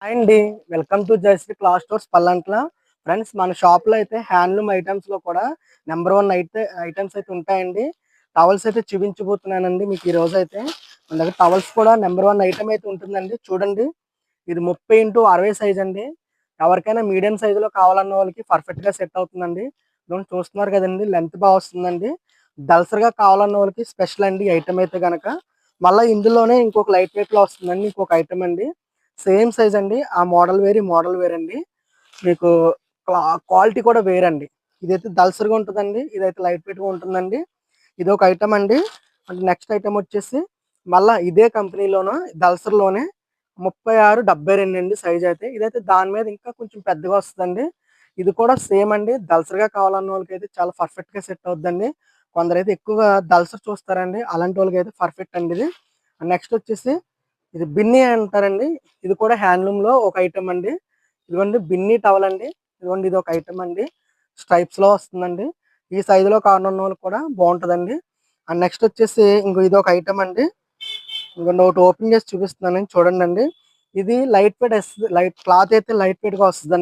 Hi అండి. Welcome to Jayashree cloth stores Pallantla. Friends మన షాప్‌లో అయితే హ్యాండ్లూమ్ ఐటెమ్స్‌లో కూడా నంబర్ 1 ఐటెమ్స్ అయితే ఉంటాయండి. టవల్స్ అయితే చూపించబోతున్నానండి మీకు ఈరోజైతే. మన దగ్గర టవల్స్ కూడా నంబర్ 1 ఐటెమ్ అయితే ఉంటుందండి. చూడండి. ఇది 30x60 సైజ్ అండి. ఎవరికైనా మీడియం సైజులో కావాలన్న వాళ్ళకి పర్ఫెక్ట్‌గా సెట్ అవుతుందండి. ఇదిగోండి చూస్తున్నారు కదండీ! లెంత్ బా వస్తుందండి. దళసరిగా కావాలన్న వాళ్ళకి స్పెషల్ అండి ఈ ఐటెమ్ అయితే గనక. మళ్ళా ఇందులోనే ఇంకొక లైట్ వెయిట్‌లో వస్తుందండి ఇంకొక ఐటెమ్ అండి. సేమ్ సైజ్ అండి. ఆ మోడల్ వేరు, ఈ మోడల్ వేరండి. మీకు క్వాలిటీ కూడా వేరండి. ఇదైతే దళసరిగా ఉంటదండి. ఇదైతే లైట్ వెయిట్‌గా ఉంటుందండి. ఇదొక ఐటమ్ అండి. అంటే నెక్స్ట్ ఐటమ్ వచ్చేసి మళ్ళా ఇదే కంపెనీలోన దళసరిలోనే 36, 72 అండి సైజ్ అయితే. ఇదైతే దాని మీద ఇంకా కొంచెం పెద్దగా వస్తదండి. ఇది కూడా సేమ్ అండి. దళసరిగా కావాలన్న వాళ్ళకైతే చాలా పర్ఫెక్ట్‌గా సెట్ అవుద్దండి. కొందరైతే ఎక్కువగా దళసరి చూస్తారండి. అలాంటి వాళ్ళకైతే పర్ఫెక్ట్ అండి ఇది. నెక్స్ట్ వచ్చేసి ఇది బిన్ని అంటారండి. ఇది కూడా హ్యాండ్లూమ్‌లో ఒక ఐటమ్ అండి. ఇదిగోండి బిన్ని టవల్ అండి. ఇదిగోండి ఇదొక ఐటమ్ అండి. స్ట్రైప్స్‌లో వస్తుందండి. ఈ సైజులో కావాలన్నోళ్ళకి కూడా బావుంటదండి. అండ్ నెక్స్ట్ వచ్చేసి ఇదొక ఐటమ్ అండి. ఇదిగోండి ఒకటి ఓపెన్ చేసి చూపిస్తున్నాను చూడండండి. ఇది లైట్ వెయిట్ క్లాత్ అయితే లైట్ వెయిట్‌గా వస్తదండి.